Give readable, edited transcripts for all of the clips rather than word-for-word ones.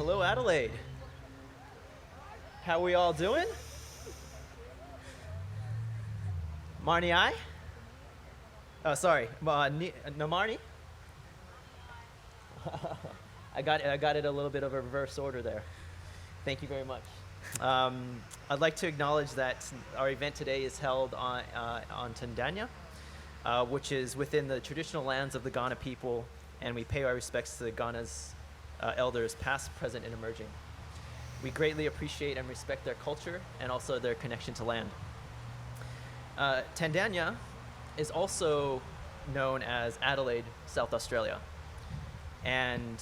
Hello, Adelaide. How we all doing? Marnie, I? Oh, sorry. Namarni? I got it a little bit of a reverse order there. Thank you very much. I'd like to acknowledge that our event today is held on Tandanya, which is within the traditional lands of the Ghana people, and we pay our respects to Ghana's elders, past, present, and emerging. We greatly appreciate and respect their culture and also their connection to land. Tandanya is also known as Adelaide, South Australia. And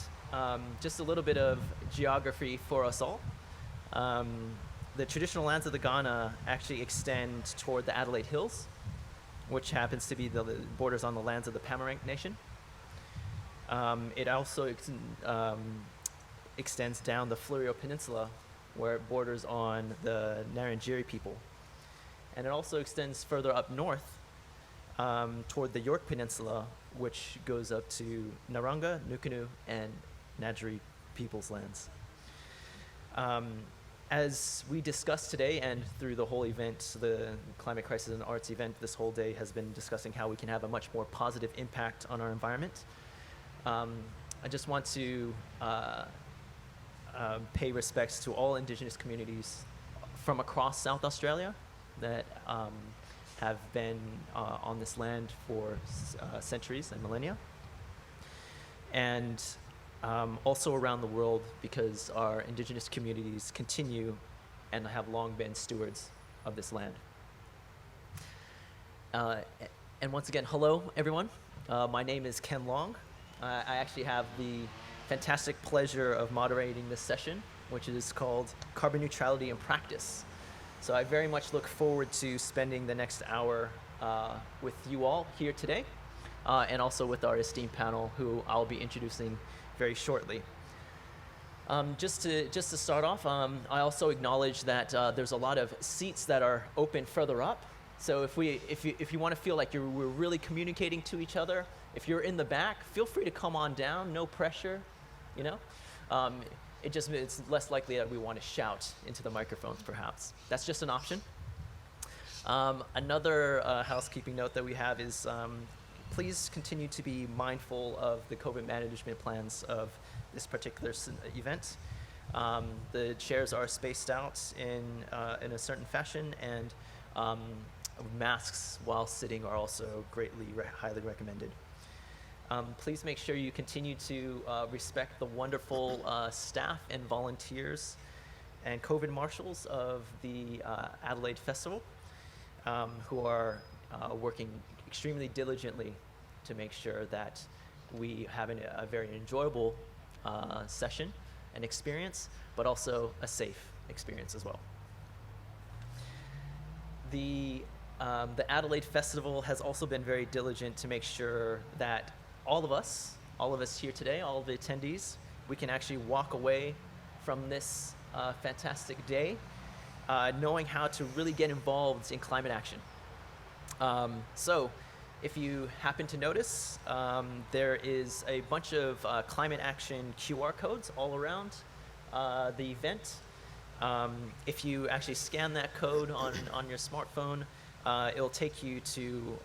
just a little bit of geography for us all. The traditional lands of the Ghana actually extend toward the Adelaide Hills, which happens to be the borders on the lands of the Pamarang Nation. It also extends down the Fleurieu Peninsula, where it borders on the Ngarrindjeri people. And it also extends further up north toward the York Peninsula, which goes up to Naranga, Nukunu, and Ngadjuri people's lands. As we discussed today and through the whole event, the Climate Crisis and Arts event, this whole day has been discussing how we can have a much more positive impact on our environment. I just want to pay respects to all Indigenous communities from across South Australia that have been on this land for centuries and millennia. And also around the world, because our Indigenous communities continue and have long been stewards of this land. And once again, hello everyone. My name is Ken Long. I actually have the fantastic pleasure of moderating this session, which is called Carbon Neutrality in Practice. So I very much look forward to spending the next hour with you all here today, and also with our esteemed panel, who I'll be introducing very shortly. Just to start off, I also acknowledge that there's a lot of seats that are open further up. So if you want to feel like we're really communicating to each other, if you're in the back, feel free to come on down. No pressure, you know. It's less likely that we want to shout into the microphones, perhaps. That's just an option. Another housekeeping note that we have is please continue to be mindful of the COVID management plans of this particular event. The chairs are spaced out in a certain fashion, and masks while sitting are also highly recommended. Please make sure you continue to respect the wonderful staff and volunteers and COVID marshals of the Adelaide Festival, who are working extremely diligently to make sure that we have a very enjoyable session and experience, but also a safe experience as well. The Adelaide Festival has also been very diligent to make sure that all of us here today, all of the attendees, we can actually walk away from this fantastic day knowing how to really get involved in climate action. So if you happen to notice, there is a bunch of climate action QR codes all around the event. If you actually scan that code on your smartphone, it'll take you to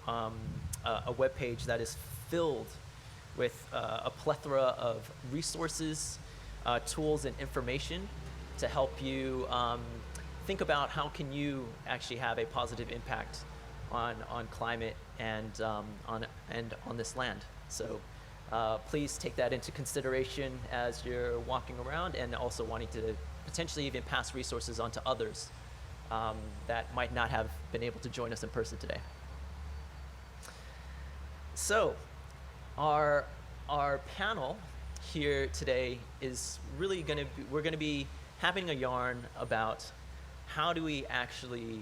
a web page that is filled with a plethora of resources, tools, and information to help you think about how can you actually have a positive impact on climate and on this land. So please take that into consideration as you're walking around, and also wanting to potentially even pass resources on to others that might not have been able to join us in person today. So our panel here today is really we're going to be having a yarn about how do we actually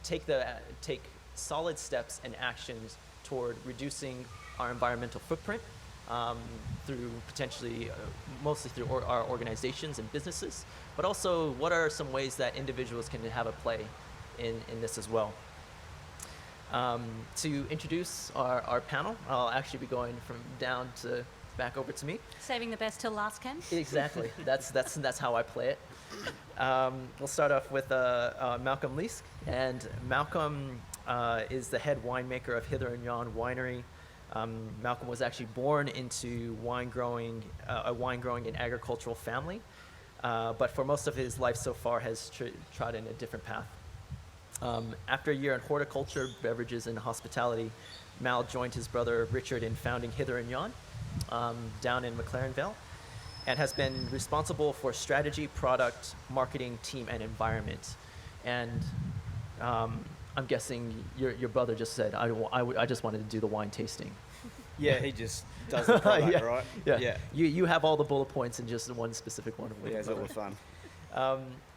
take solid steps and actions toward reducing our environmental footprint through potentially, mostly through our organizations and businesses, but also what are some ways that individuals can have a play in this as well. To introduce our panel, I'll actually be going from down to back over to me. Saving the best till last, Ken. Exactly. That's how I play it. We'll start off with Malcolm Leask, and Malcolm is the head winemaker of Hither and Yarn Winery. Malcolm was actually born into a wine growing and agricultural family, but for most of his life so far has trodden a different path. After a year in horticulture, beverages, and hospitality, Mal joined his brother Richard in founding Hither and Yarn down in McLaren Vale, and has been responsible for strategy, product, marketing, team, and environment. And I'm guessing your brother just said, I just wanted to do the wine tasting. Yeah, he just does the product, Yeah. right? Yeah. You have all the bullet points in just one specific one. Yeah, it's all fun.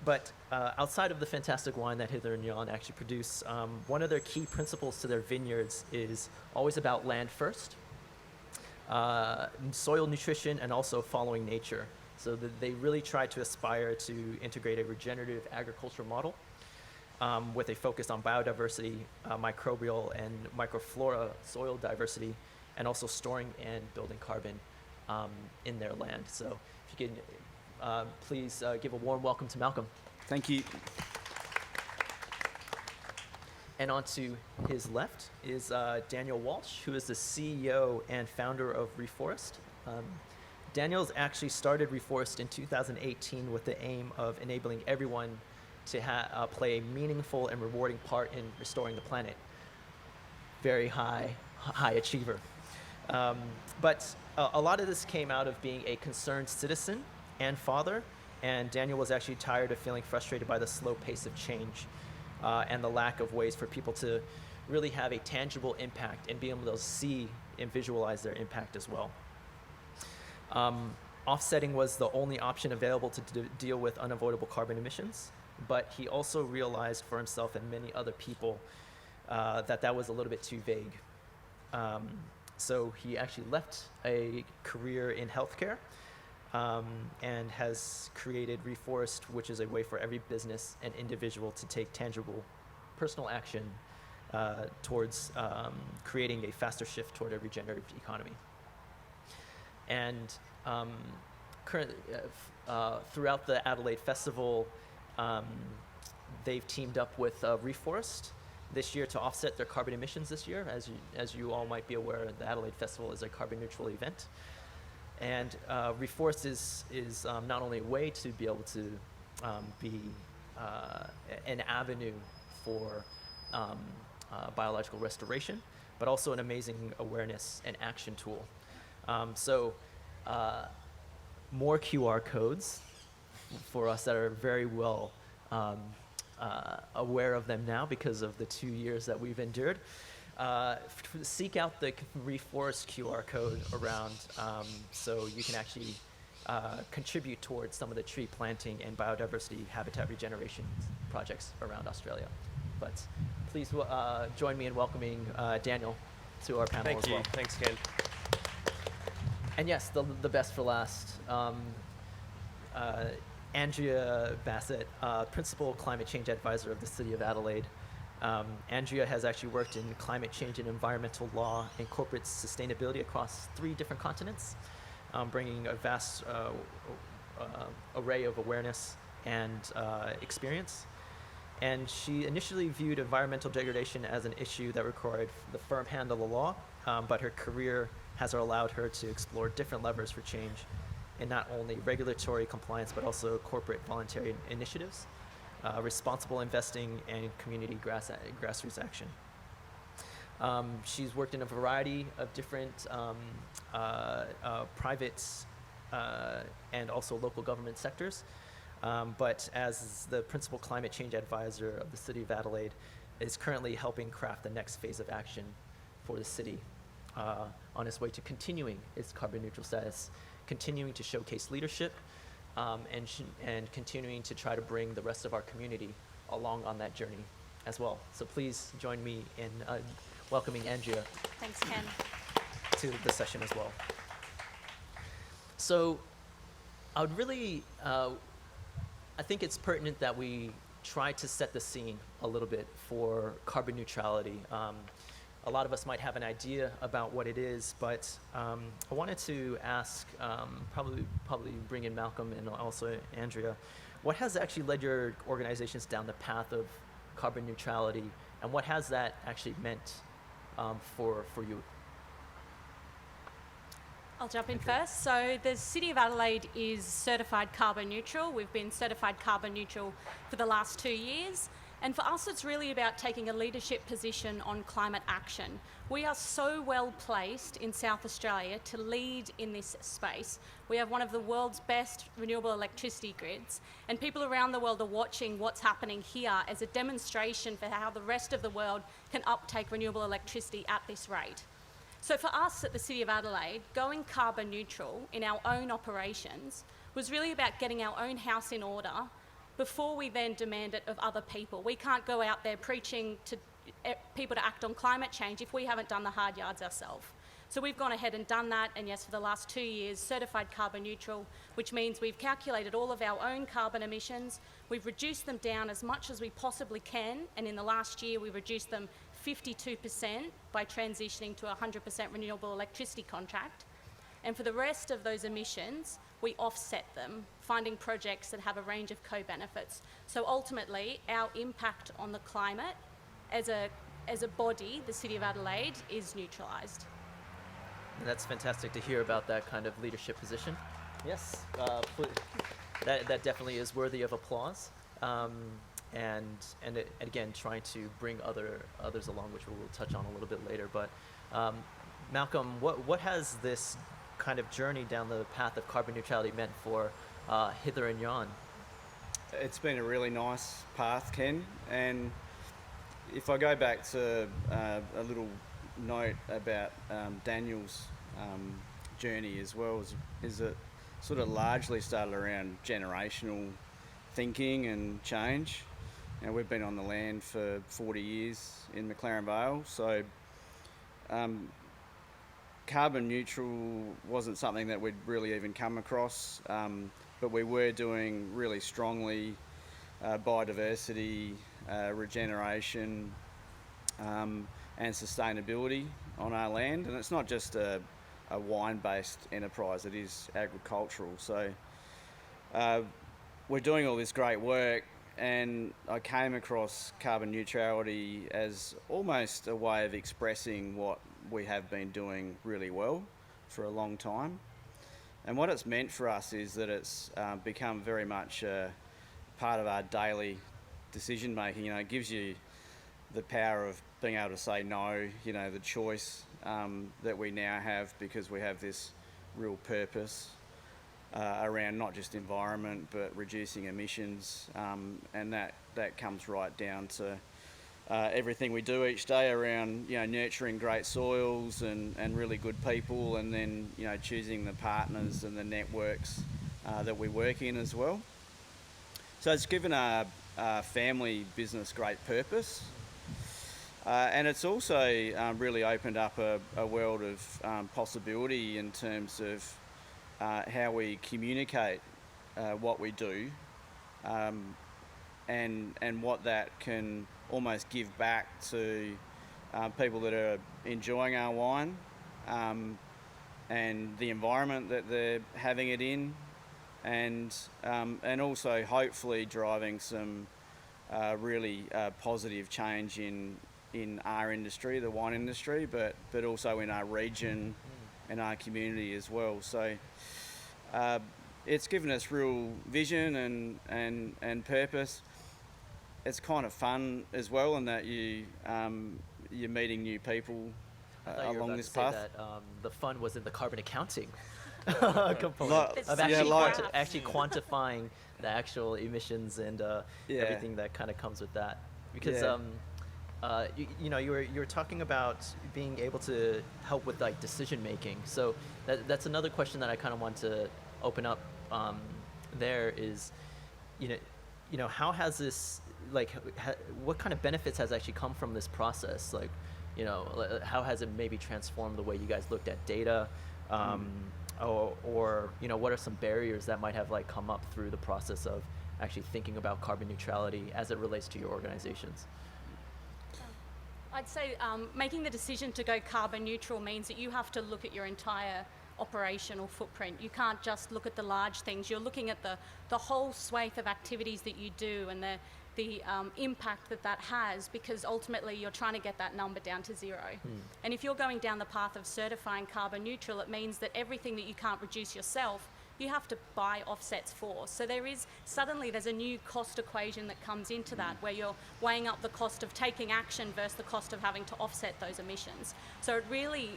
But outside of the fantastic wine that Hither and Yarn actually produce, one of their key principles to their vineyards is always about land first, soil nutrition, and also following nature. So that they really try to aspire to integrate a regenerative agriculture model with a focus on biodiversity, microbial and microflora, soil diversity, and also storing and building carbon in their land. So if you can please give a warm welcome to Malcolm. Thank you. And on to his left is Daniel Walsh, who is the CEO and founder of Reforest. Daniel's actually started Reforest in 2018 with the aim of enabling everyone to play a meaningful and rewarding part in restoring the planet. Very high achiever. But a lot of this came out of being a concerned citizen and father, and Daniel was actually tired of feeling frustrated by the slow pace of change and the lack of ways for people to really have a tangible impact and be able to see and visualize their impact as well. Offsetting was the only option available to deal with unavoidable carbon emissions, but he also realized for himself and many other people that was a little bit too vague. So he actually left a career in healthcare and has created Reforest, which is a way for every business and individual to take tangible personal action towards creating a faster shift toward a regenerative economy. And currently, throughout the Adelaide Festival, they've teamed up with Reforest this year to offset their carbon emissions this year. As you all might be aware, the Adelaide Festival is a carbon neutral event. And Reforest is not only a way to be able to be an avenue for biological restoration, but also an amazing awareness and action tool. So more QR codes for us that are very well aware of them now because of the 2 years that we've endured. Seek out the Reforest QR code around so you can actually contribute towards some of the tree planting and biodiversity habitat regeneration projects around Australia. But please join me in welcoming Daniel to our panel as well. Thanks, Ken. And yes, the best for last. Andrea Bassett, Principal Climate Change Advisor of the City of Adelaide. Andrea has actually worked in climate change and environmental law and corporate sustainability across 3 different continents, bringing a vast array of awareness and experience. And she initially viewed environmental degradation as an issue that required the firm hand of the law, but her career has allowed her to explore different levers for change in not only regulatory compliance, but also corporate voluntary initiatives, responsible investing, and community grassroots action. She's worked in a variety of different private and also local government sectors, but as the Principal Climate Change Advisor of the City of Adelaide, is currently helping craft the next phase of action for the city on its way to continuing its carbon neutral status, continuing to showcase leadership, and continuing to try to bring the rest of our community along on that journey as well. So please join me in welcoming Andrea. Thanks, Ken. To the session as well. So I would really, I think it's pertinent that we try to set the scene a little bit for carbon neutrality. a lot of us might have an idea about what it is, but I wanted to ask, probably bring in Malcolm and also Andrea, what has actually led your organizations down the path of carbon neutrality, and what has that actually meant for you? I'll jump in first. So the City of Adelaide is certified carbon neutral. We've been certified carbon neutral for the last 2 years. And for us, it's really about taking a leadership position on climate action. We are so well placed in South Australia to lead in this space. We have one of the world's best renewable electricity grids, and people around the world are watching what's happening here as a demonstration for how the rest of the world can uptake renewable electricity at this rate. So for us at the City of Adelaide, going carbon neutral in our own operations was really about getting our own house in order before we then demand it of other people. We can't go out there preaching to people to act on climate change if we haven't done the hard yards ourselves. So we've gone ahead and done that, and yes, for the last 2 years, certified carbon neutral, which means we've calculated all of our own carbon emissions, we've reduced them down as much as we possibly can, and in the last year we reduced them 52% by transitioning to a 100% renewable electricity contract. And for the rest of those emissions, we offset them, finding projects that have a range of co-benefits. So ultimately, our impact on the climate as a body, the City of Adelaide, is neutralised. That's fantastic to hear about that kind of leadership position. Yes, that definitely is worthy of applause. And again, trying to bring others along, which we'll touch on a little bit later. But Malcolm, what has this kind of journey down the path of carbon neutrality meant for Hither and Yarn? It's been a really nice path, Ken. And if I go back to a little note about Daniel's journey as well, is it sort of largely started around generational thinking and change. And we've been on the land for 40 years in McLaren Vale, so carbon neutral wasn't something that we'd really even come across, but we were doing really strongly biodiversity, regeneration, and sustainability on our land. And it's not just a wine-based enterprise, it is agricultural. So we're doing all this great work, and I came across carbon neutrality as almost a way of expressing what we have been doing really well for a long time. And what it's meant for us is that it's become very much part of our daily decision making. You know, it gives you the power of being able to say no, you know, the choice that we now have, because we have this real purpose around not just environment but reducing emissions, and that comes right down to everything we do each day around, you know, nurturing great soils and really good people, and then, you know, choosing the partners and the networks that we work in as well. So it's given our family business great purpose, and it's also really opened up a world of possibility in terms of how we communicate what we do, and what that can almost give back to people that are enjoying our wine, and the environment that they're having it in, and also hopefully driving some really positive change in our industry, the wine industry, but also in our region and our community as well. So it's given us real vision and purpose. It's kind of fun as well, in that you're meeting new people along this path. That, the fun was in the carbon accounting component of actually quantifying the actual emissions and everything that kind of comes with that. Because you were talking about being able to help with like decision making. So that's another question that I kind of want to open up. There is, how has this, like, what kind of benefits has actually come from this process? Like, how has it maybe transformed the way you guys looked at data, or what are some barriers that might have like come up through the process of actually thinking about carbon neutrality as it relates to your organizations? I'd say making the decision to go carbon neutral means that you have to look at your entire operational footprint. You can't just look at the large things. You're looking at the whole swathe of activities that you do and the impact that has, because ultimately you're trying to get that number down to zero. And if you're going down the path of certifying carbon neutral, it means that everything that you can't reduce yourself, you have to buy offsets for. So there's a new cost equation that comes into that, where you're weighing up the cost of taking action versus the cost of having to offset those emissions. So it really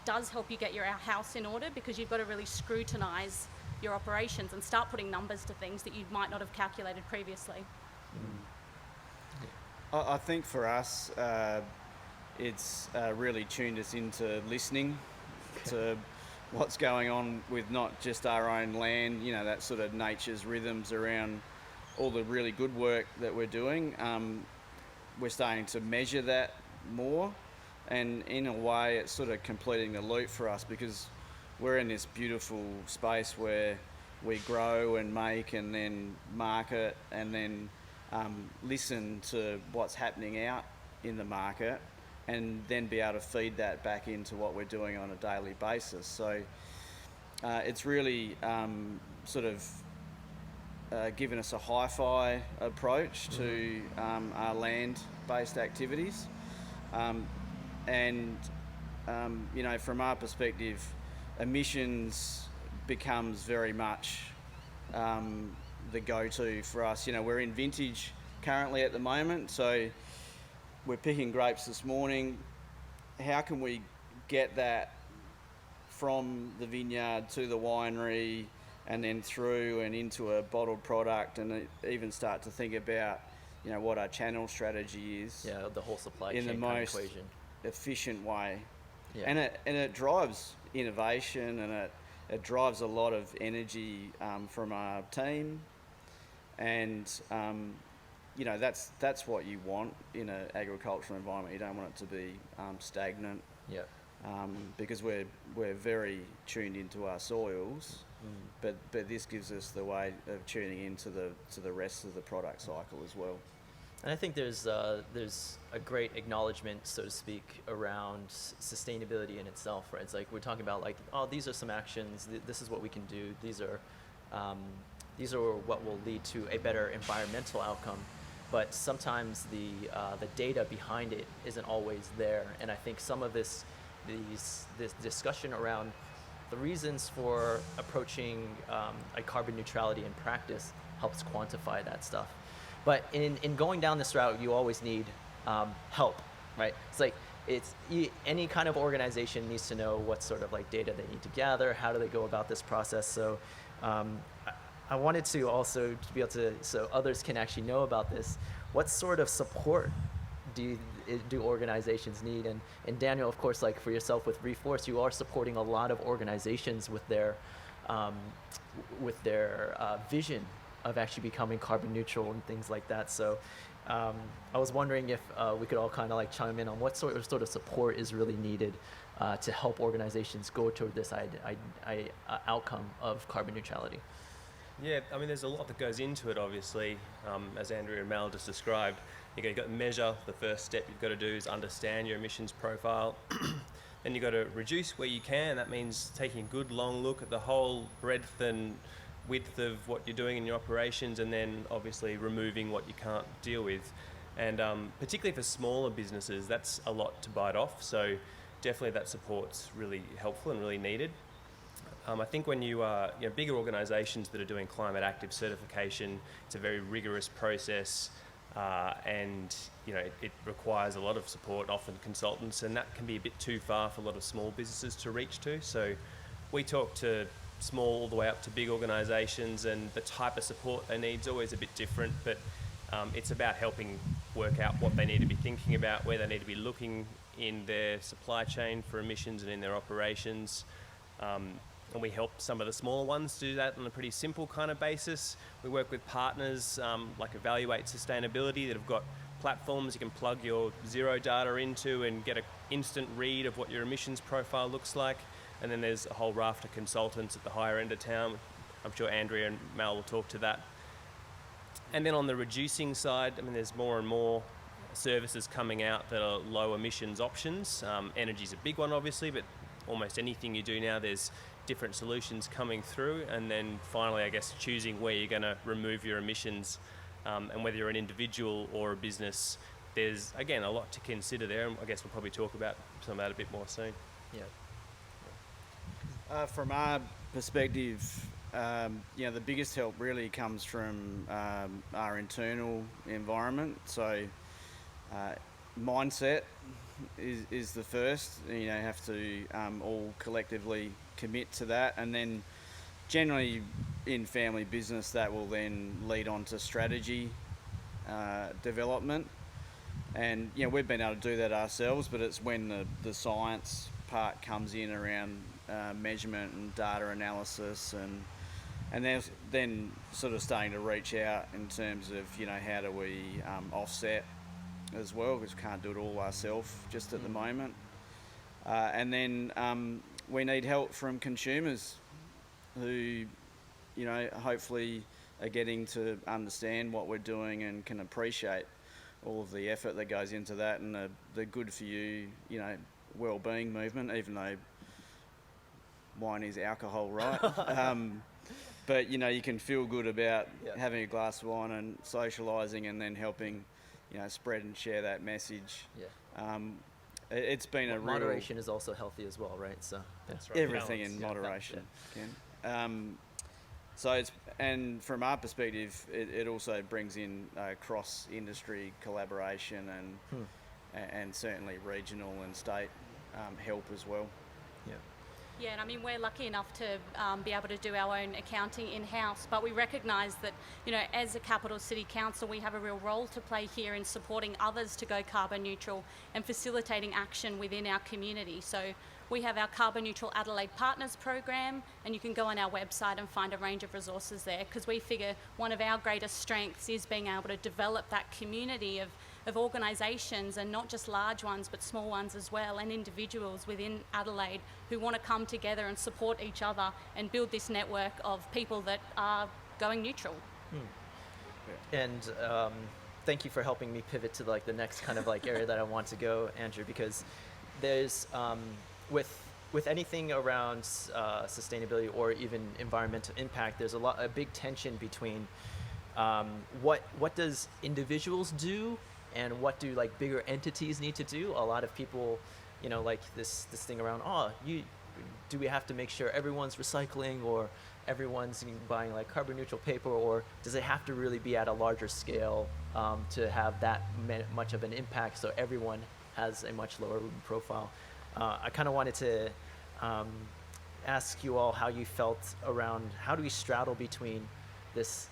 does help you get your house in order, because you've got to really scrutinise your operations and start putting numbers to things that you might not have calculated previously. I think for us, it's really tuned us into listening to what's going on with not just our own land, you know, that sort of nature's rhythms around all the really good work that we're doing. We're starting to measure that more, and in a way it's sort of completing the loop for us, because we're in this beautiful space where we grow and make and then market and then listen to what's happening out in the market, and then be able to feed that back into what we're doing on a daily basis. So it's really sort of given us a hi-fi approach to our land-based activities. And you know, from our perspective, emissions becomes very much the go-to for us. You know, we're in vintage currently at the moment, so we're picking grapes this morning. How can we get that from the vineyard to the winery and then through and into a bottled product, and even start to think about, you know, what our channel strategy is. Yeah, the whole supply in chain the kind of most equation. efficient way. Yeah. And it drives innovation, and it drives a lot of energy from our team. And you know, that's what you want in an agricultural environment. You don't want it to be stagnant. Yeah. Because we're very tuned into our soils, but this gives us the way of tuning into the rest of the product cycle as well. And I think there's a great acknowledgement, so to speak, around sustainability in itself, right? It's like we're talking about, like, oh, these are some actions. This is what we can do. These are what will lead to a better environmental outcome. But sometimes the data behind it isn't always there. And I think some of this discussion around the reasons for approaching a carbon neutrality in practice helps quantify that stuff. But in going down this route, you always need help, right? It's like any kind of organization needs to know what sort of like data they need to gather. How do they go about this process? So I wanted to also be able to, so others can actually know about this. What sort of support do organizations need? And Daniel, of course, like for yourself with Reforest, you are supporting a lot of organizations with their vision of actually becoming carbon neutral and things like that. So I was wondering if we could all kind of like chime in on what sort of support is really needed to help organizations go toward this outcome of carbon neutrality. Yeah, I mean, there's a lot that goes into it, obviously. As Andrea and Mal just described, you've got to measure. The first step you've got to do is understand your emissions profile. Then you've got to reduce where you can. That means taking a good long look at the whole breadth and width of what you're doing in your operations, and then obviously removing what you can't deal with. And particularly for smaller businesses, that's a lot to bite off. So definitely that support's really helpful and really needed. I think when you are bigger organisations that are doing climate active certification, it's a very rigorous process, and it requires a lot of support, often consultants, and that can be a bit too far for a lot of small businesses to reach to. So we talk to small all the way up to big organisations, and the type of support they need is always a bit different, but it's about helping work out what they need to be thinking about, where they need to be looking in their supply chain for emissions and in their operations. And we help some of the smaller ones do that on a pretty simple kind of basis. We work with partners like Evaluate Sustainability that have got platforms you can plug your zero data into and get an instant read of what your emissions profile looks like. And then there's a whole raft of consultants at the higher end of town. I'm sure Andrea and Mal will talk to that. And then on the reducing side, I mean, there's more and more services coming out that are low emissions options. Energy's a big one, obviously, but almost anything you do now, there's different solutions coming through. And then finally, I guess, choosing where you're going to remove your emissions, and whether you're an individual or a business, there's, again, a lot to consider there. And I guess we'll probably talk about some of that a bit more soon. Yeah. From our perspective, the biggest help really comes from our internal environment. So mindset is the first. Have to all collectively commit to that, and then generally in family business that will then lead on to strategy development. And we've been able to do that ourselves, but it's when the science part comes in around measurement and data analysis, and then sort of starting to reach out in terms of how do we offset as well, because we can't do it all ourselves just at the moment. And then we need help from consumers who hopefully are getting to understand what we're doing and can appreciate all of the effort that goes into that, and the good for you well-being movement, even though wine is alcohol, right? But you can feel good about having a glass of wine and socialising, and then helping spread and share that message. It's been a real... Moderation is also healthy as well, right? So That's right. Everything Balance. in moderation, Ken. So it's, and from our perspective, it also brings in cross-industry collaboration and certainly regional and state help as well. Yeah, and I mean, we're lucky enough to be able to do our own accounting in-house, but we recognise that, as a capital city council, we have a real role to play here in supporting others to go carbon neutral and facilitating action within our community. So we have our Carbon Neutral Adelaide Partners program, and you can go on our website and find a range of resources there, because we figure one of our greatest strengths is being able to develop that community of organisations, and not just large ones but small ones as well, and individuals within Adelaide who want to come together and support each other and build this network of people that are going neutral. And thank you for helping me pivot to the next kind of area that I want to go, Andrew, because there's with anything around sustainability or even environmental impact, there's a big tension between what does individuals do and what do bigger entities need to do. A lot of people, this thing around, do we have to make sure everyone's recycling, or everyone's buying carbon neutral paper, or does it have to really be at a larger scale to have that much of an impact, so everyone has a much lower profile? I kind of wanted to ask you all how you felt around how do we straddle between this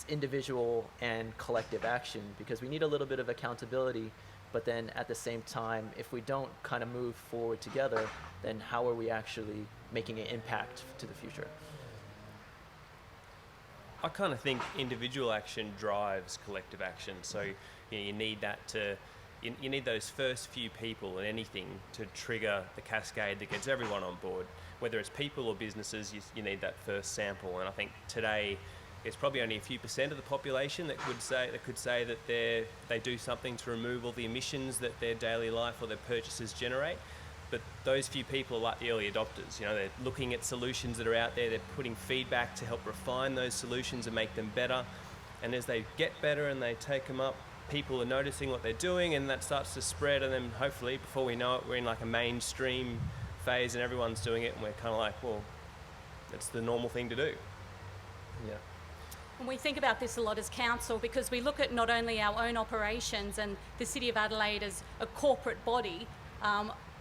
individual and collective action, because we need a little bit of accountability, but then at the same time, if we don't kind of move forward together, then how are we actually making an impact to the future? I kind of think individual action drives collective action. So you need that to... You need those first few people in anything to trigger the cascade that gets everyone on board. Whether it's people or businesses, you need that first sample. And I think today it's probably only a few % of the population that could say that they do something to remove all the emissions that their daily life or their purchases generate. But those few people are like the early adopters. They're looking at solutions that are out there. They're putting feedback to help refine those solutions and make them better. And as they get better and they take them up, people are noticing what they're doing, and that starts to spread, and then hopefully before we know it, we're in a mainstream phase and everyone's doing it, and we're kind of well, that's the normal thing to do. Yeah. And we think about this a lot as council, because we look at not only our own operations and the City of Adelaide as a corporate body,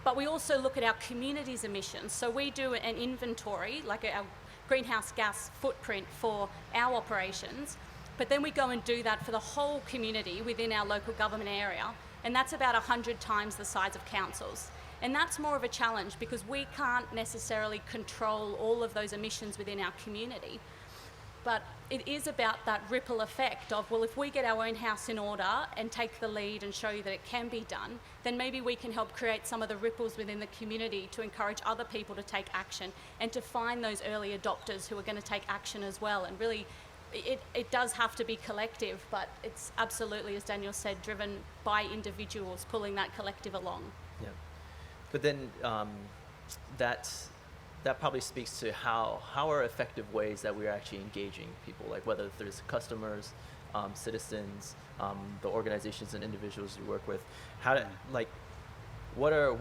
but we also look at our community's emissions. So we do an inventory, our greenhouse gas footprint for our operations, but then we go and do that for the whole community within our local government area, and that's about 100 times the size of councils. And that's more of a challenge, because we can't necessarily control all of those emissions within our community. But it is about that ripple effect of, if we get our own house in order and take the lead and show you that it can be done, then maybe we can help create some of the ripples within the community to encourage other people to take action, and to find those early adopters who are going to take action as well, and really it does have to be collective, but it's absolutely, as Daniel said, driven by individuals pulling that collective along. Yeah. But then that probably speaks to how are effective ways that we're actually engaging people, like whether there's customers, citizens, the organizations and individuals you work with. How to, like, what are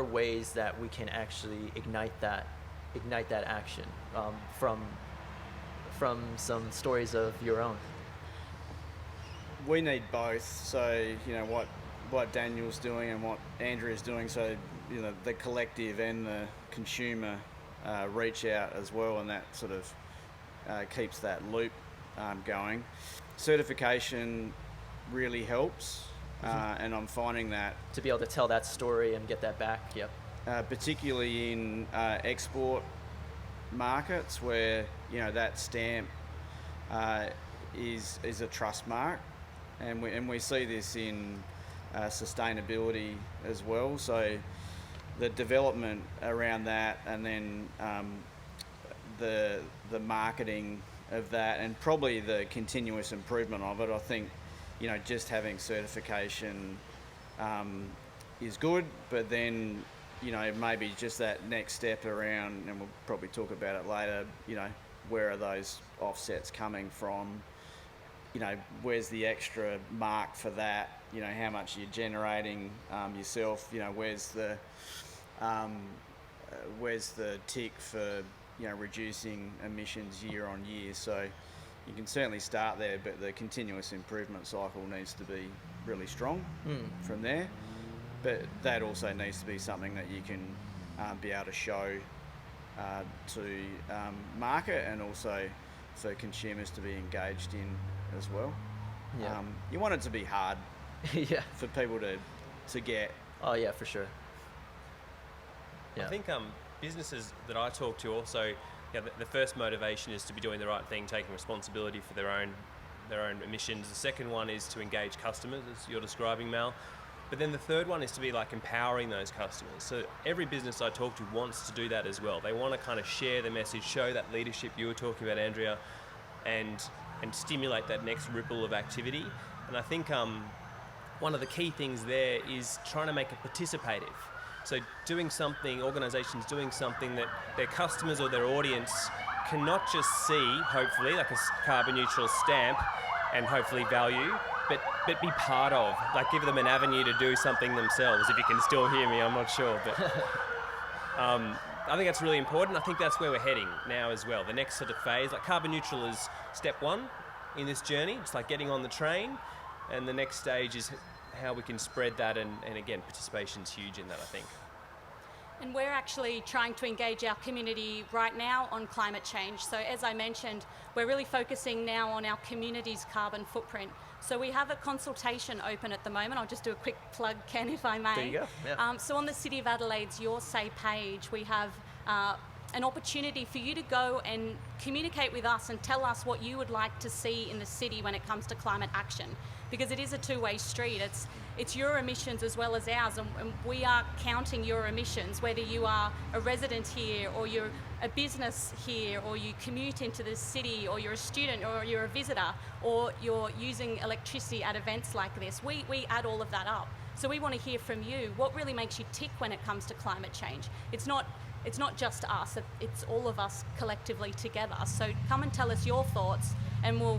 ways that we can actually ignite that action from some stories of your own? We need both. So, you know, what Daniel's doing and what Andrea's doing, so, you know, the collective and the consumer reach out as well, and that sort of keeps that loop going. Certification really helps, and I'm finding that To be able to tell that story and get that back. Yep. particularly in export markets where, you know, that stamp is a trust mark, and we see this in sustainability as well. So the development around that, and then the marketing of that, and probably the continuous improvement of it. I think, you know, just having certification is good, but then, you know, maybe just that next step around, and we'll probably talk about it later, you know, where are those offsets coming from? You know, where's the extra mark for that? You know, how much you're generating yourself? You know, where's the tick for, you know, reducing emissions year on year? So you can certainly start there, but the continuous improvement cycle needs to be really strong from there. But that also needs to be something that you can be able to show to market, and also for consumers to be engaged in as well. Yeah. You want it to be hard Yeah. for people to get. Oh yeah, for sure. Yeah. I think businesses that I talk to also, the first motivation is to be doing the right thing, taking responsibility for their own emissions. The second one is to engage customers, as you're describing, Mal. But then the third one is to be like empowering those customers. So every business I talk to wants to do that as well. They want to kind of share the message, show that leadership you were talking about, Andrea, and stimulate that next ripple of activity. And I think one of the key things there is trying to make it participative. So doing something, organisations doing something that their customers or their audience can not just see, hopefully, like a carbon neutral stamp, and hopefully value, but be part of, like give them an avenue to do something themselves. If you can still hear me, I'm not sure, but I think that's really important. I think that's where we're heading now as well. The next sort of phase, like carbon neutral is step one in this journey. It's like getting on the train, and the next stage is how we can spread that, and again, participation's huge in that, I think. And we're actually trying to engage our community right now on climate change. So as I mentioned, we're really focusing now on our community's carbon footprint. So we have a consultation open at the moment. I'll just do a quick plug, Ken, if I may. There you go. Yeah. So on the City of Adelaide's Your Say page, we have an opportunity for you to go and communicate with us and tell us what you would like to see in the city when it comes to climate action. Because it is a two-way street. It's your emissions as well as ours, and we are counting your emissions, whether you are a resident here, or you're a business here, or you commute into the city, or you're a student, or you're a visitor, or you're using electricity at events like this. We add all of that up. So we want to hear from you. What really makes you tick when it comes to climate change? It's not just us, it's all of us collectively together. So come and tell us your thoughts, and we'll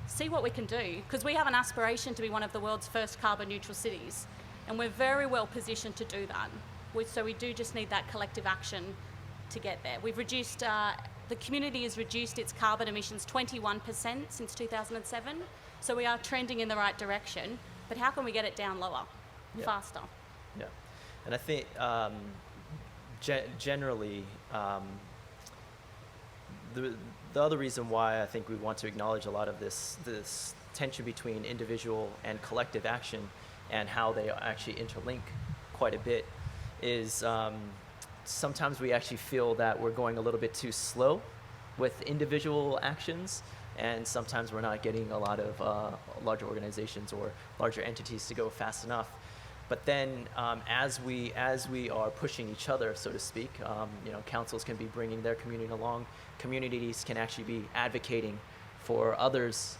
see what we can do, because we have an aspiration to be one of the world's first carbon neutral cities, and we're very well positioned to do that. So we do just need that collective action to get there. We've reduced, the community has reduced its carbon emissions 21% since 2007, so we are trending in the right direction, but how can we get it down lower, faster? Yeah, and I think generally, the other reason why I think we want to acknowledge a lot of this tension between individual and collective action, and how they actually interlink quite a bit, is sometimes we actually feel that we're going a little bit too slow with individual actions, and sometimes we're not getting a lot of larger organizations or larger entities to go fast enough. But then as we are pushing each other, so to speak, councils can be bringing their community along. Communities can actually be advocating for others,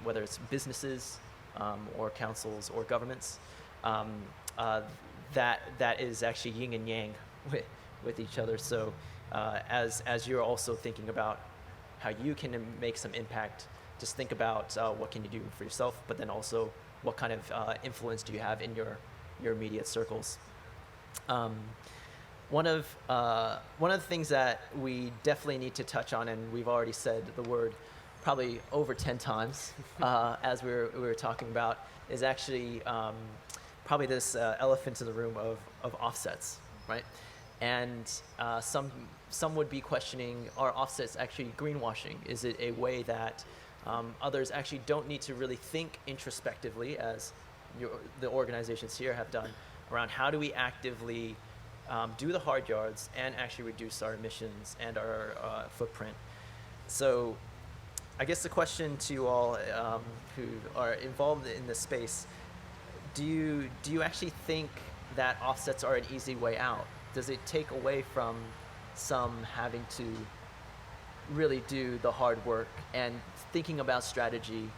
whether it's businesses or councils or governments. That is actually yin and yang with each other. So as you're also thinking about how you can make some impact, just think about what can you do for yourself, but then also what kind of influence do you have in your immediate circles. One of the things that we definitely need to touch on, and we've already said the word probably over 10 times as we were talking about, is actually probably this elephant in the room of offsets, right? And some would be questioning, are offsets actually greenwashing? Is it a way that others actually don't need to really think introspectively, as the organizations here have done, around how do we actively do the hard yards and actually reduce our emissions and our footprint? So I guess the question to you all who are involved in this space, do you actually think that offsets are an easy way out? Does it take away from some having to really do the hard work and thinking about strategy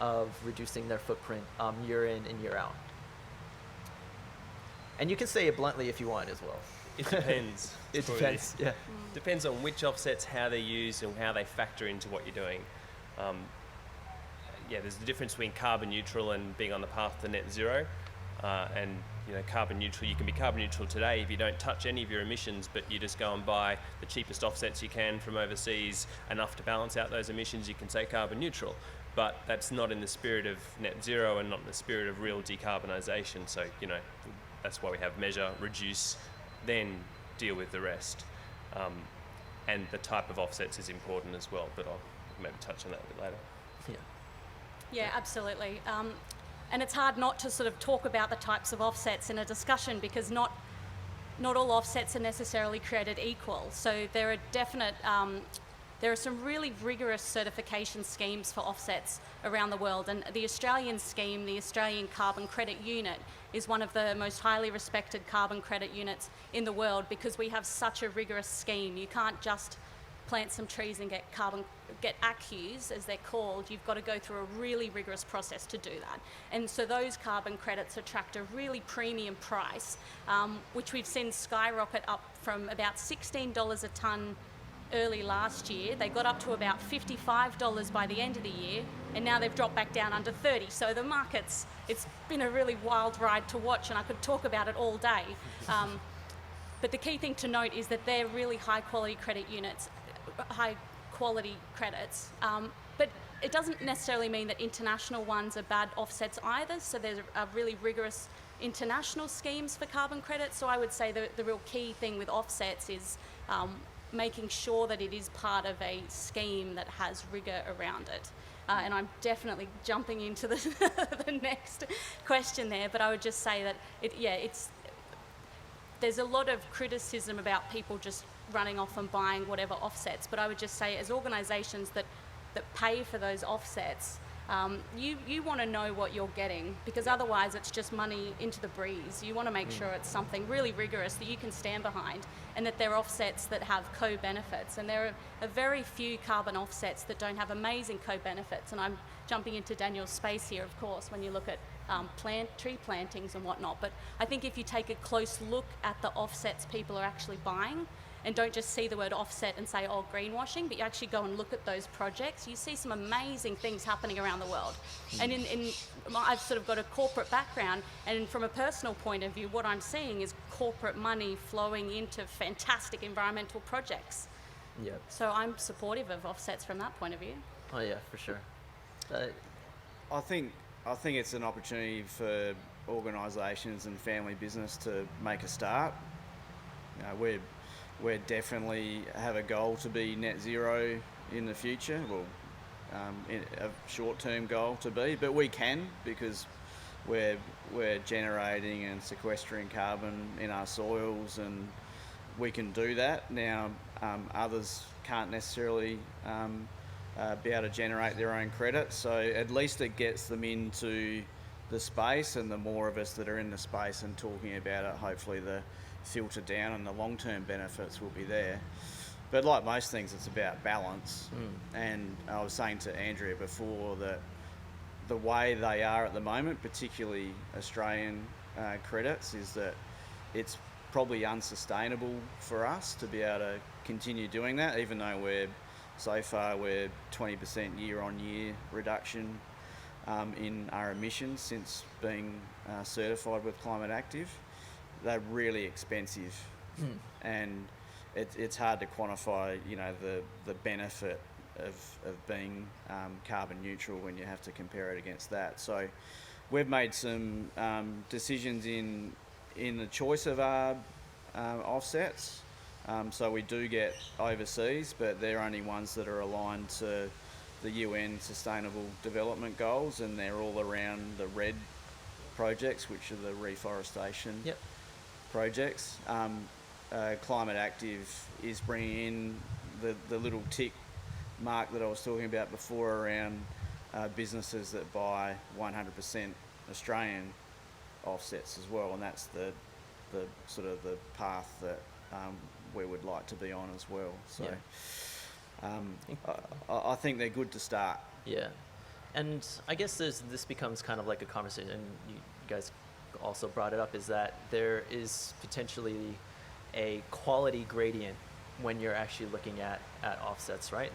of reducing their footprint year in and year out? And you can say it bluntly if you want as well. It depends. It depends, yeah. Depends on which offsets, how they're used, and how they factor into what you're doing. There's the difference between carbon neutral and being on the path to net zero. And carbon neutral, you can be carbon neutral today if you don't touch any of your emissions, but you just go and buy the cheapest offsets you can from overseas, enough to balance out those emissions, you can say carbon neutral. But that's not in the spirit of net zero and not in the spirit of real decarbonisation. So, that's why we have measure, reduce, then deal with the rest. And the type of offsets is important as well, but I'll maybe touch on that a bit later. Yeah, absolutely. And it's hard not to sort of talk about the types of offsets in a discussion, because not all offsets are necessarily created equal. So there are some really rigorous certification schemes for offsets around the world, and the Australian scheme, the Australian Carbon Credit Unit, is one of the most highly respected carbon credit units in the world, because we have such a rigorous scheme. You can't just plant some trees and get ACCUs, as they're called. You've got to go through a really rigorous process to do that. And so those carbon credits attract a really premium price, which we've seen skyrocket up from about $16 a tonne early last year. They got up to about $55 by the end of the year, and now they've dropped back down under 30. So the markets, it's been a really wild ride to watch, and I could talk about it all day. But the key thing to note is that they're really high quality credit units, high quality credits. But it doesn't necessarily mean that international ones are bad offsets either. So there's a really rigorous international schemes for carbon credits. So I would say the real key thing with offsets is making sure that it is part of a scheme that has rigour around it. And I'm definitely jumping into the next question there, but I would just say that there's a lot of criticism about people just running off and buying whatever offsets, but I would just say, as organisations that pay for those offsets, you want to know what you're getting, because otherwise it's just money into the breeze. You want to make sure it's something really rigorous that you can stand behind, and that they're offsets that have co-benefits. And there are very few carbon offsets that don't have amazing co-benefits. And I'm jumping into Daniel's space here, of course, when you look at tree plantings and whatnot. But I think if you take a close look at the offsets people are actually buying, and don't just see the word offset and say, oh, greenwashing, but you actually go and look at those projects, you see some amazing things happening around the world. And I've sort of got a corporate background, and from a personal point of view, what I'm seeing is corporate money flowing into fantastic environmental projects. Yep. So I'm supportive of offsets from that point of view. Oh yeah, for sure. I think it's an opportunity for organisations and family business to make a start. We definitely have a goal to be net zero in the future. Well, a short-term goal to be, but we can, because we're generating and sequestering carbon in our soils, and we can do that. Now, others can't necessarily be able to generate their own credit, so at least it gets them into the space, and the more of us that are in the space and talking about it, hopefully the filter down and the long-term benefits will be there. But like most things, it's about balance. And I was saying to Andrea before that the way they are at the moment, particularly Australian credits, is that it's probably unsustainable for us to be able to continue doing that, even though we're 20% year-on-year reduction in our emissions since being certified with Climate Active. They're really expensive, and it's hard to quantify, the benefit of being carbon neutral when you have to compare it against that. So we've made some decisions in the choice of our offsets. So we do get overseas, but they're only ones that are aligned to the UN Sustainable Development Goals, and they're all around the red projects, which are the reforestation projects. Climate Active is bringing in the little tick mark that I was talking about before around businesses that buy 100% Australian offsets as well, and that's the sort of the path that we would like to be on as well. So I think they're good to start. Yeah, and I guess this becomes kind of like a conversation, and you guys also brought it up, is that there is potentially a quality gradient when you're actually looking at offsets, right?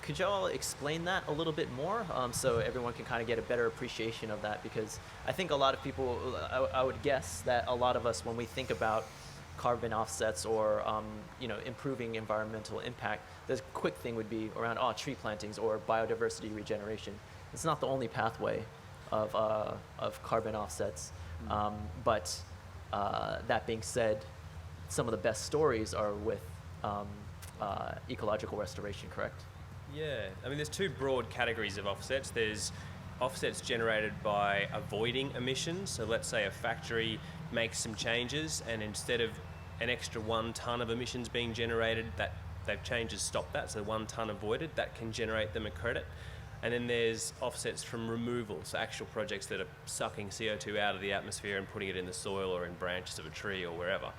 Could y'all explain that a little bit more, so everyone can kind of get a better appreciation of that? Because I think a lot of people, I would guess that a lot of us, when we think about carbon offsets or improving environmental impact, the quick thing would be around tree plantings or biodiversity regeneration. It's not the only pathway of carbon offsets, but that being said, some of the best stories are with ecological restoration, correct? Yeah, I mean, there's two broad categories of offsets. There's offsets generated by avoiding emissions. So let's say a factory makes some changes, and instead of an extra 1 tonne of emissions being generated, that they've changes stop that, so 1 tonne avoided, that can generate them a credit. And then there's offsets from removal, so actual projects that are sucking CO2 out of the atmosphere and putting it in the soil or in branches of a tree or wherever.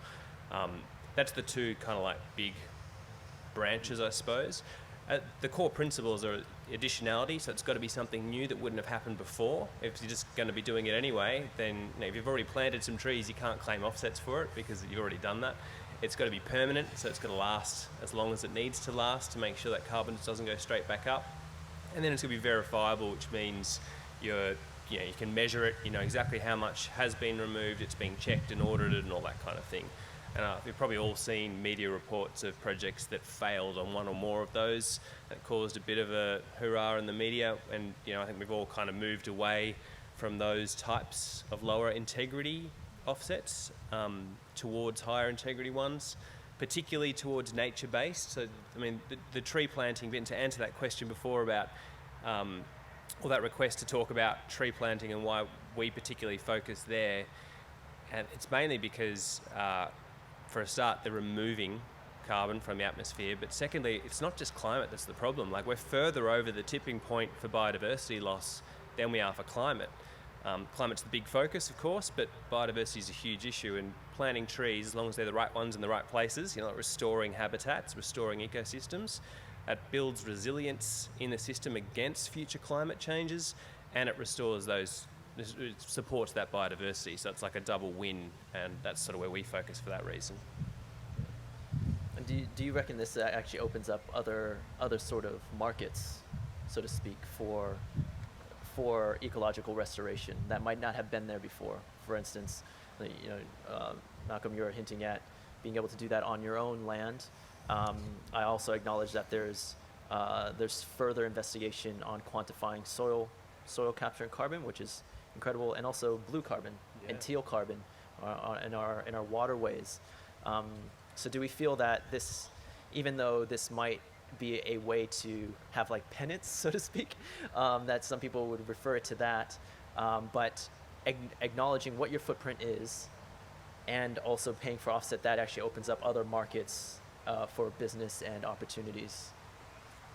That's the two kind of like big branches, I suppose. The core principles are additionality, so it's got to be something new that wouldn't have happened before. If you're just going to be doing it anyway, then if you've already planted some trees, you can't claim offsets for it because you've already done that. It's got to be permanent, so it's got to last as long as it needs to last to make sure that carbon doesn't go straight back up. And then it's going to be verifiable, which means you can measure it, you know exactly how much has been removed, it's being checked and audited and all that kind of thing. And we've probably all seen media reports of projects that failed on one or more of those. That caused a bit of a hurrah in the media, and I think we've all kind of moved away from those types of lower integrity offsets towards higher integrity ones, particularly towards nature-based. So, I mean, the tree planting bit, and to answer that question before about, or that request to talk about tree planting and why we particularly focus there, and it's mainly because, for a start, they're removing carbon from the atmosphere, but secondly, it's not just climate that's the problem. Like, we're further over the tipping point for biodiversity loss than we are for climate. Climate's the big focus, of course, but biodiversity is a huge issue, and planting trees, as long as they're the right ones in the right places, like restoring habitats, restoring ecosystems, that builds resilience in the system against future climate changes, and it restores those, it supports that biodiversity. So it's like a double win, and that's sort of where we focus for that reason. And do you reckon this actually opens up other sort of markets, so to speak, for ecological restoration that might not have been there before? For instance, Malcolm, you're hinting at being able to do that on your own land. I also acknowledge that there's further investigation on quantifying soil capturing carbon, which is incredible, and also blue carbon and teal carbon in our waterways. So do we feel that this, even though this might be a way to have like penance, so to speak, that some people would refer it to that, but acknowledging what your footprint is and also paying for offset, that actually opens up other markets for business and opportunities?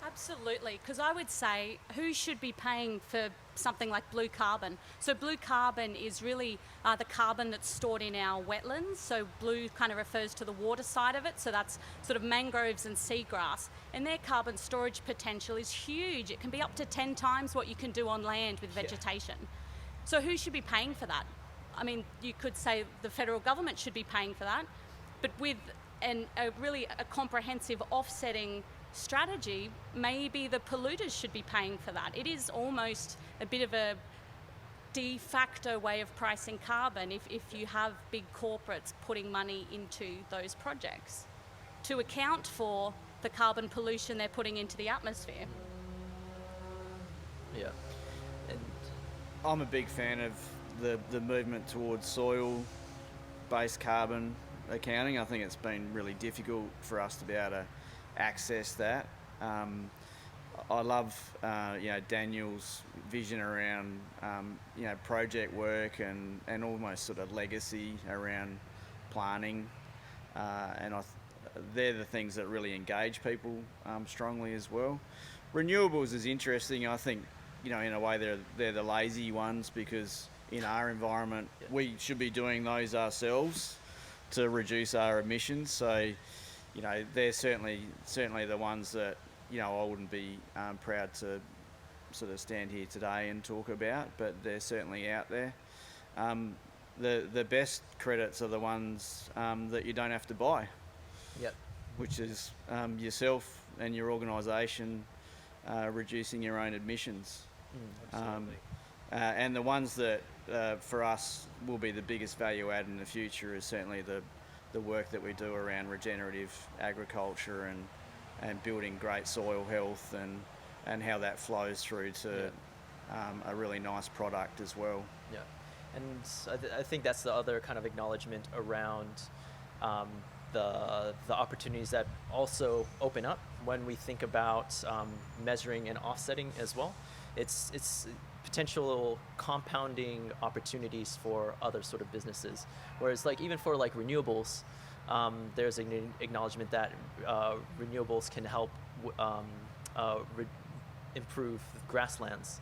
Absolutely, because I would say who should be paying for something like blue carbon? So blue carbon is really the carbon that's stored in our wetlands. So blue kind of refers to the water side of it. So that's sort of mangroves and seagrass. And their carbon storage potential is huge. It can be up to 10 times what you can do on land with vegetation. So who should be paying for that? I mean, you could say the federal government should be paying for that, but with a comprehensive offsetting strategy, maybe the polluters should be paying for that. It is almost a bit of a de facto way of pricing carbon if you have big corporates putting money into those projects to account for the carbon pollution they're putting into the atmosphere. Yeah. And I'm a big fan of the movement towards soil-based carbon accounting. I think it's been really difficult for us to be able to access that. I love Daniel's vision around project work and almost sort of legacy around planning, and they're the things that really engage people strongly as well. Renewables is interesting. I think in a way they're the lazy ones, because in our environment we should be doing those ourselves to reduce our emissions. So they're certainly the ones that I wouldn't be proud to sort of stand here today and talk about, but they're certainly out there. The best credits are the ones that you don't have to buy. Yep. Which is yourself and your organisation reducing your own emissions. Absolutely. And the ones that for us will be the biggest value add in the future is certainly the work that we do around regenerative agriculture and building great soil health and how that flows through to a really nice product as well. Yeah, and I think that's the other kind of acknowledgement around the opportunities that also open up when we think about measuring and offsetting as well. It's potential compounding opportunities for other sort of businesses. Whereas even for renewables, there's an acknowledgement that renewables can help improve grasslands,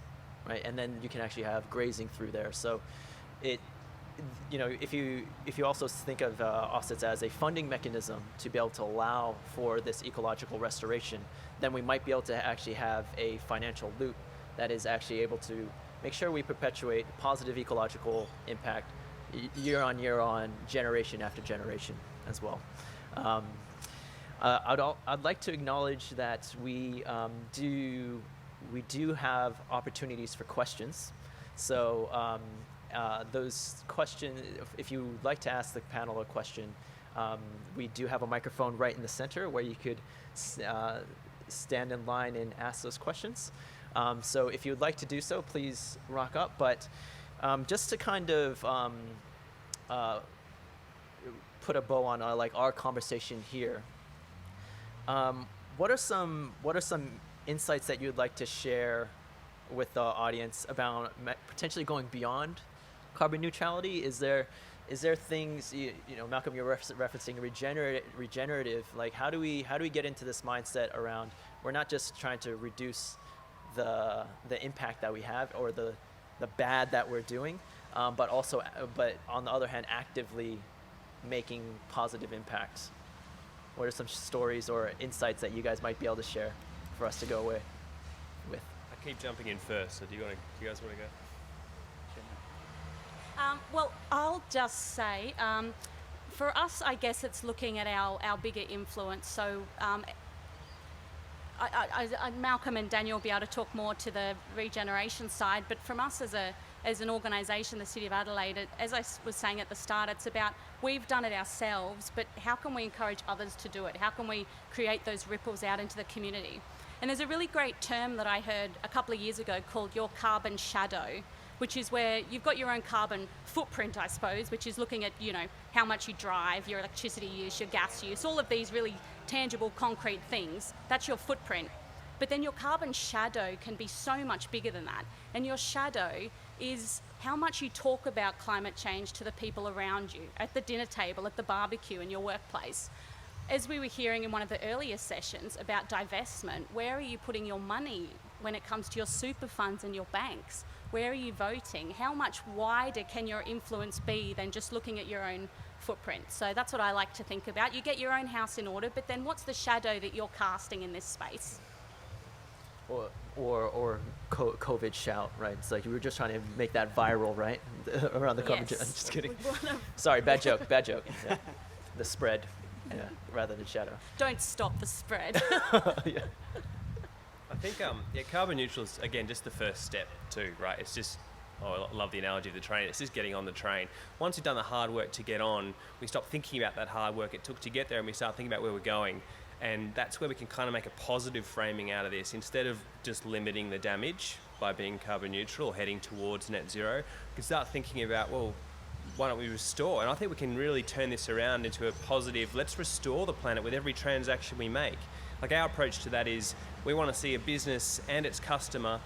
right? And then you can actually have grazing through there. So if you also think of offsets as a funding mechanism to be able to allow for this ecological restoration, then we might be able to actually have a financial loop that is actually able to make sure we perpetuate positive ecological impact year on, generation after generation as well. I'd like to acknowledge that we do have opportunities for questions. So those questions, if you would like to ask the panel a question, we do have a microphone right in the center where you could stand in line and ask those questions. So if you would like to do so, please rock up. But just to kind of put a bow on our conversation here, what are some insights that you'd like to share with the audience about potentially going beyond carbon neutrality? Is there things, Malcolm, you're referencing regenerative, how do we get into this mindset around we're not just trying to reduce the impact that we have or the bad that we're doing, but on the other hand actively making positive impacts? What are some stories or insights that you guys might be able to share for us to go away with? I keep jumping in first, so do you guys want to go? Well, I'll just say, for us, I guess it's looking at our bigger influence. So Malcolm and Daniel will be able to talk more to the regeneration side, but from us as an organisation, the City of Adelaide, as I was saying at the start, it's about we've done it ourselves, but how can we encourage others to do it? How can we create those ripples out into the community? And there's a really great term that I heard a couple of years ago called your carbon shadow, which is where you've got your own carbon footprint, I suppose, which is looking at, how much you drive, your electricity use, your gas use, all of these really tangible, concrete things. That's your footprint. But then your carbon shadow can be so much bigger than that. And your shadow is how much you talk about climate change to the people around you, at the dinner table, at the barbecue, in your workplace. As we were hearing in one of the earlier sessions about divestment, where are you putting your money when it comes to your super funds and your banks? Where are you voting? How much wider can your influence be than just looking at your own footprint? So that's what I like to think about. You get your own house in order, but then what's the shadow that you're casting in this space? Or COVID shout, right? It's like we were just trying to make that viral, right? Around the COVID. Yes. I'm just kidding. Sorry, bad joke. Yeah. The spread, rather than shadow. Don't stop the spread. Yeah. I think, carbon neutral is, again, just the first step too, right? It's just, I love the analogy of the train. It's just getting on the train. Once we've done the hard work to get on, we stop thinking about that hard work it took to get there, and we start thinking about where we're going. And that's where we can kind of make a positive framing out of this. Instead of just limiting the damage by being carbon neutral or heading towards net zero, we can start thinking about, well, why don't we restore? And I think we can really turn this around into a positive, let's restore the planet with every transaction we make. Like, our approach to that is we want to see a business and its customer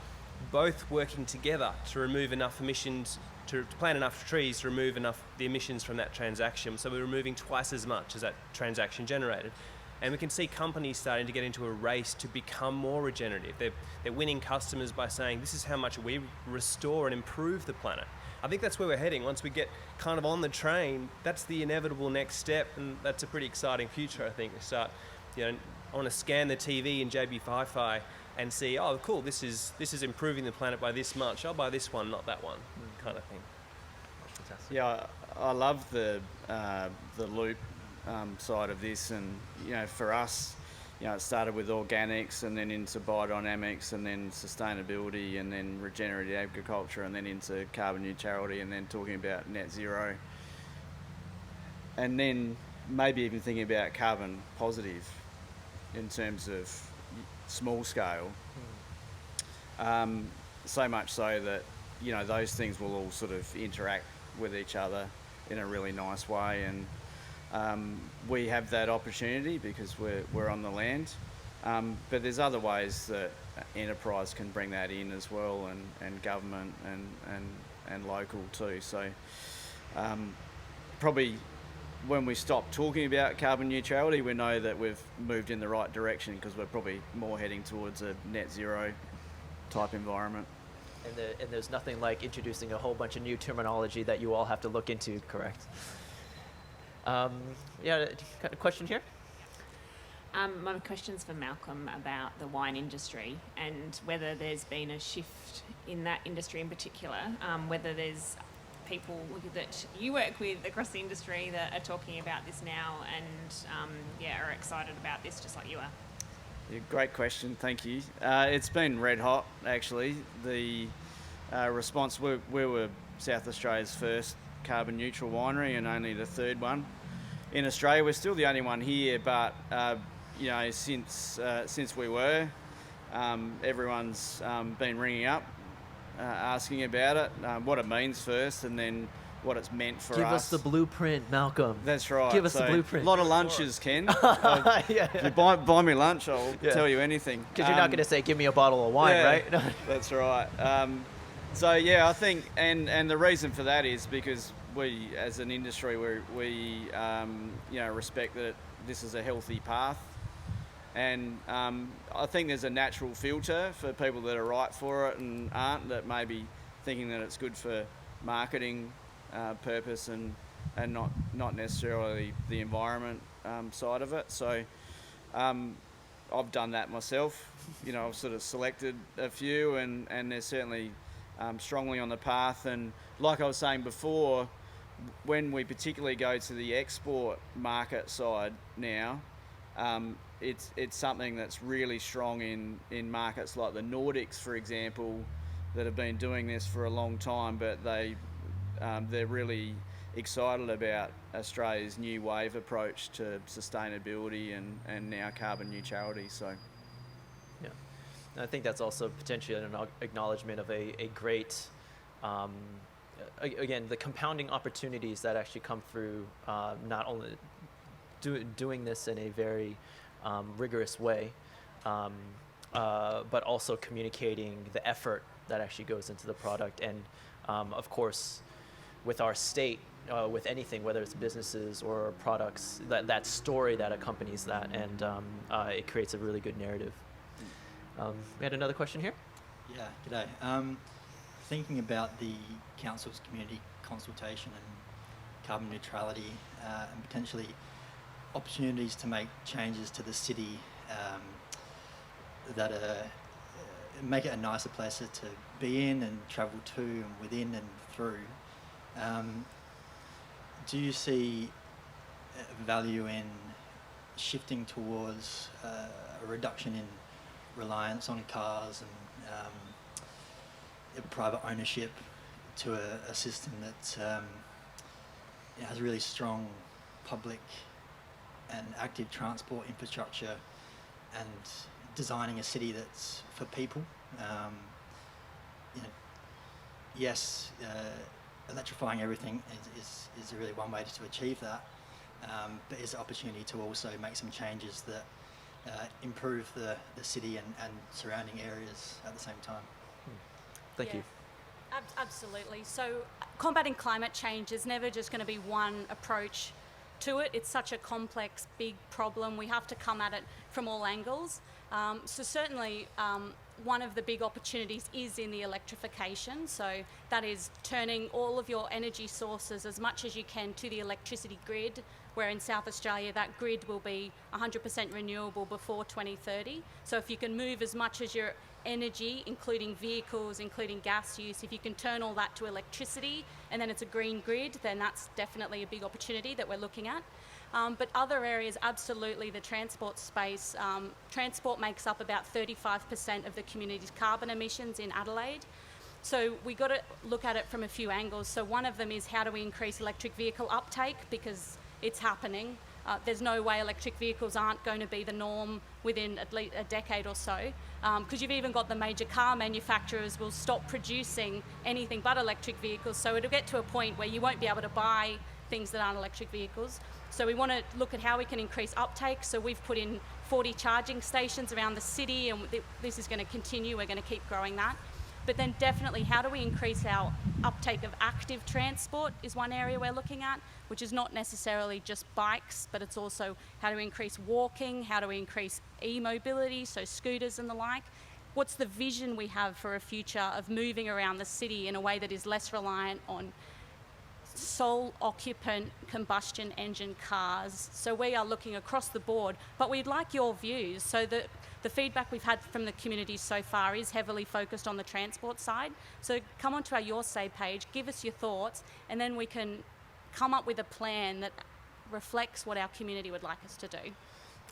both working together to remove enough emissions, to plant enough trees to remove enough the emissions from that transaction. So we're removing twice as much as that transaction generated. And we can see companies starting to get into a race to become more regenerative. They're winning customers by saying, this is how much we restore and improve the planet. I think that's where we're heading. Once we get kind of on the train, that's the inevitable next step, and that's a pretty exciting future, I think. We start, I want to scan the TV in JB Hi-Fi and see, oh, cool, this is improving the planet by this much. I'll buy this one, not that one, kind of thing. Fantastic. Yeah, I love the loop side of this, and for us, it started with organics and then into biodynamics and then sustainability and then regenerative agriculture and then into carbon neutrality and then talking about net zero and then maybe even thinking about carbon positive in terms of small scale. So much so that those things will all sort of interact with each other in a really nice way, and we have that opportunity because we're on the land, but there's other ways that enterprise can bring that in as well, and government and local too. So probably when we stop talking about carbon neutrality, we know that we've moved in the right direction because we're probably more heading towards a net zero type environment. And there's nothing like introducing a whole bunch of new terminology that you all have to look into, correct? Got a question here? My question's for Malcolm about the wine industry and whether there's been a shift in that industry in particular, whether there's people that you work with across the industry that are talking about this now and are excited about this just like you are. Yeah, great question, thank you. It's been red hot, actually. The response, we were South Australia's first carbon neutral winery and only the third one in Australia. We're still the only one here, but since we were, everyone's been ringing up, asking about it, what it means first, and then what it's meant for us. Give us the blueprint, Malcolm. That's right. Give us the blueprint. A lot of lunches, Ken. If you buy me lunch, I'll tell you anything. Because you're not going to say, give me a bottle of wine, right? That's right. I think, and the reason for that is because we, as an industry, we respect that this is a healthy path. And I think there's a natural filter for people that are right for it and aren't, that may be thinking that it's good for marketing purpose and not necessarily the environment side of it. So I've done that myself. I've sort of selected a few, and they're certainly strongly on the path. And like I was saying before, when we particularly go to the export market side now, it's something that's really strong in markets like the Nordics, for example, that have been doing this for a long time, but they're really excited about Australia's new wave approach to sustainability and now carbon neutrality. So, yeah, and I think that's also potentially an acknowledgement of a great, again, the compounding opportunities that actually come through not only doing this in a very rigorous way, but also communicating the effort that actually goes into the product. And of course, with our state with anything, whether it's businesses or products, that story that accompanies that, and it creates a really good narrative. We had another question here. Yeah, g'day. Thinking about the council's community consultation and carbon neutrality, and potentially opportunities to make changes to the city that make it a nicer place to be in and travel to and within and through. Do you see value in shifting towards a reduction in reliance on cars and private ownership to a system that has really strong public and active transport infrastructure, and designing a city that's for people? Yes, electrifying everything is really one way to achieve that, but is an opportunity to also make some changes that improve the city and surrounding areas at the same time. Thank you. Absolutely. So combating climate change is never just going to be one approach to it. It's such a complex, big problem. We have to come at it from all angles. So certainly one of the big opportunities is in the electrification. So that is turning all of your energy sources as much as you can to the electricity grid, where in South Australia that grid will be 100% renewable before 2030. So if you can move as much as your energy, including vehicles, including gas use, if you can turn all that to electricity and then it's a green grid, then that's definitely a big opportunity that we're looking at. But other areas, absolutely, the transport space. Transport makes up about 35% of the community's carbon emissions in Adelaide. So we got to look at it from a few angles. So one of them is, how do we increase electric vehicle uptake, because it's happening. There's no way electric vehicles aren't going to be the norm within at least a decade or so, because you've even got the major car manufacturers will stop producing anything but electric vehicles. So it'll get to a point where you won't be able to buy things that aren't electric vehicles. So we want to look at how we can increase uptake. So we've put in 40 charging stations around the city, and this is going to continue. We're going to keep growing that. But then definitely, how do we increase our uptake of active transport is one area we're looking at, which is not necessarily just bikes, but it's also how do we increase walking, how do we increase e-mobility, so scooters and the like. What's the vision we have for a future of moving around the city in a way that is less reliant on sole occupant combustion engine cars? So we are looking across the board, but we'd like your views. So the feedback we've had from the community so far is heavily focused on the transport side. So come onto our Your Say page, give us your thoughts, and then we can come up with a plan that reflects what our community would like us to do.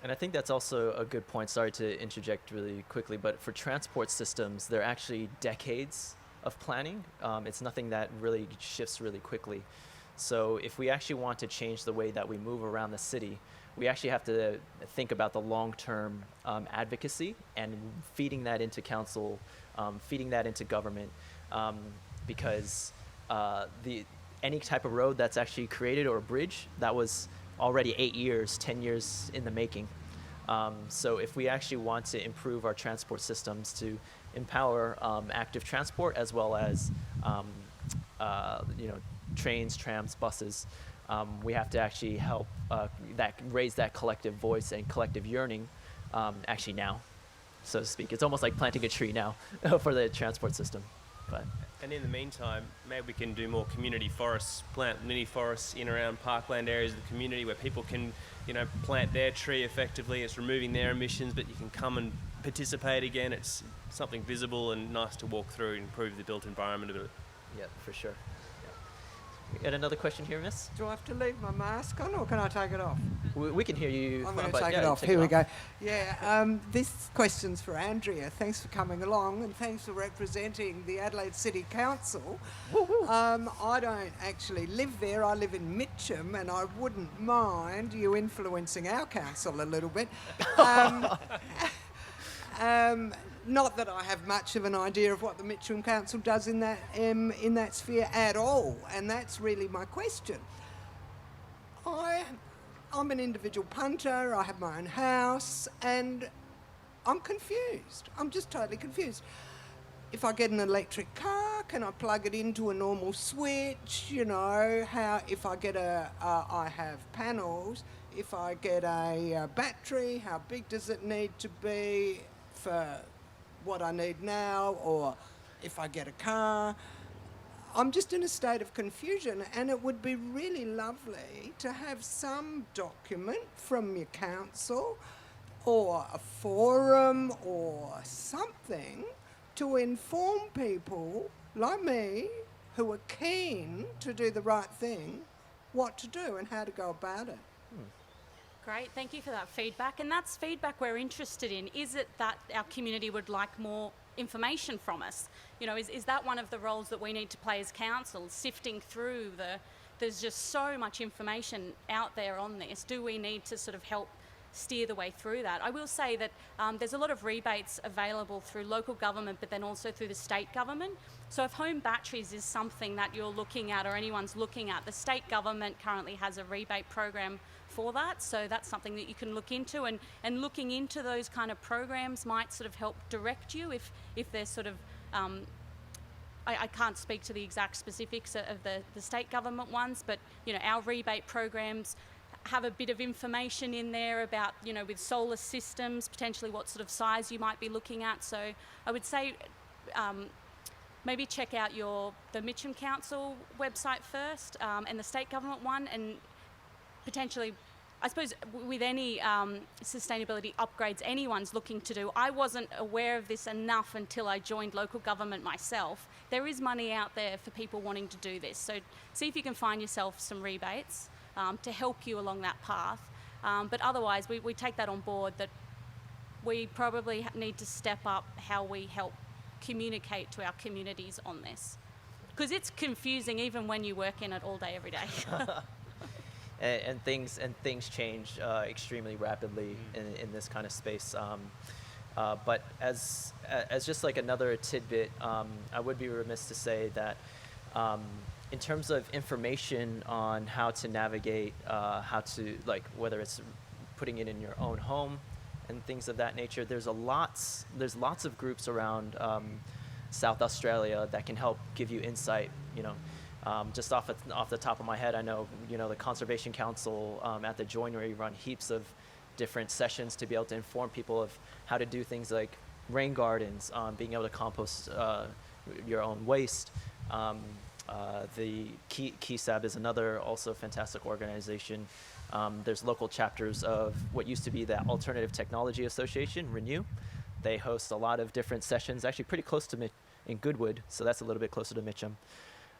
And I think that's also a good point. Sorry to interject really quickly, but for transport systems, they're actually decades of planning. It's nothing that really shifts really quickly. So if we actually want to change the way that we move around the city, we actually have to think about the long-term advocacy and feeding that into council, feeding that into government, because any type of road that's actually created or a bridge, that was already 8 years, 10 years in the making. So if we actually want to improve our transport systems to empower active transport as well as trains, trams, buses, we have to actually help raise that collective voice and collective yearning actually now, so to speak. It's almost like planting a tree now for the transport system. But And in the meantime, maybe we can do more community forests, plant mini forests in around parkland areas of the community where people can, plant their tree effectively. It's removing their emissions, but you can come and participate again. It's something visible and nice to walk through and improve the built environment a bit. yeah, for sure. We got another question here, miss? Do I have to leave my mask on, or can I take it off? We can hear you. I'm going but to take yeah, it off. take Here we off. go. Yeah, this question's for Andrea. Thanks for coming along, and thanks for representing the Adelaide City Council. I don't actually live there. I live in Mitcham, and I wouldn't mind you influencing our council a little bit. Not that I have much of an idea of what the Mitcham Council does in that sphere at all, and that's really my question. I'm an individual punter, I have my own house, and I'm confused. I'm just totally confused. If I get an electric car, Can I plug it into a normal switch? You know, how if I get I have panels. If I get a battery, how big does it need to be for what I need now? Or if I get a car, I'm just in a state of confusion, and it would be really lovely to have some document from your council or a forum or something to inform people like me who are keen to do the right thing what to do and how to go about it. Great, thank you for that feedback. And that's feedback we're interested in. Is it that our community would like more information from us? You know, is that one of the roles that we need to play as council, sifting through there's just so much information out there on this. Do we need to sort of help steer the way through that? I will say that there's a lot of rebates available through local government, but then also through the state government. So if home batteries is something that you're looking at or anyone's looking at, the state government currently has a rebate program for that. So that's something that you can look into, and looking into those kind of programs might sort of help direct you if there's sort of I can't speak to the exact specifics of the state government ones, but you know, our rebate programs have a bit of information in there about, you know, with solar systems, potentially what sort of size you might be looking at. So I would say maybe check out the Mitcham Council website first, and the state government one, and potentially, I suppose, with any sustainability upgrades anyone's looking to do. I wasn't aware of this enough until I joined local government myself. There is money out there for people wanting to do this. So see if you can find yourself some rebates to help you along that path. But otherwise, we take that on board, that we probably need to step up how we help communicate to our communities on this. Because it's confusing even when you work in it all day, every day. And things change extremely rapidly in this kind of space. But as just like another tidbit, I would be remiss to say that in terms of information on how to navigate, how to, like, whether it's putting it in your own home and things of that nature, there's lots of groups around South Australia that can help give you insight. You know, just off the top of my head, I know, you know, the Conservation Council at the Joinery run heaps of different sessions to be able to inform people of how to do things like rain gardens, being able to compost your own waste. The KeySab is another also fantastic organization. There's local chapters of what used to be the Alternative Technology Association, Renew. They host a lot of different sessions, actually pretty close to in Goodwood, so that's a little bit closer to Mitcham.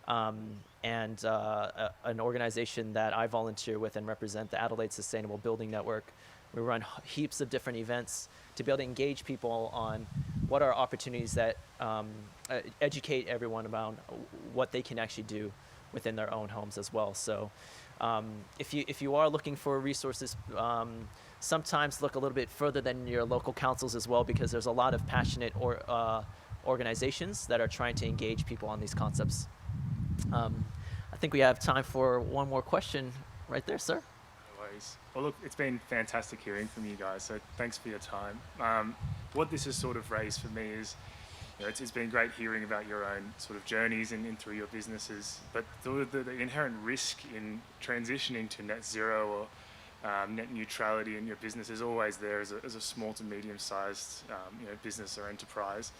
And an organization that I volunteer with and represent, the Adelaide Sustainable Building Network. We run heaps of different events to be able to engage people on what are opportunities that educate everyone about what they can actually do within their own homes as well. So if you are looking for resources, sometimes look a little bit further than your local councils as well, because there's a lot of passionate organizations that are trying to engage people on these concepts. I think we have time for one more question right there, sir. No worries. Well, look, it's been fantastic hearing from you guys, so thanks for your time. What this has sort of raised for me is, you know, it's been great hearing about your own sort of journeys and through your businesses, but the inherent risk in transitioning to net zero or net neutrality in your business is always there as a small to medium-sized business or enterprise.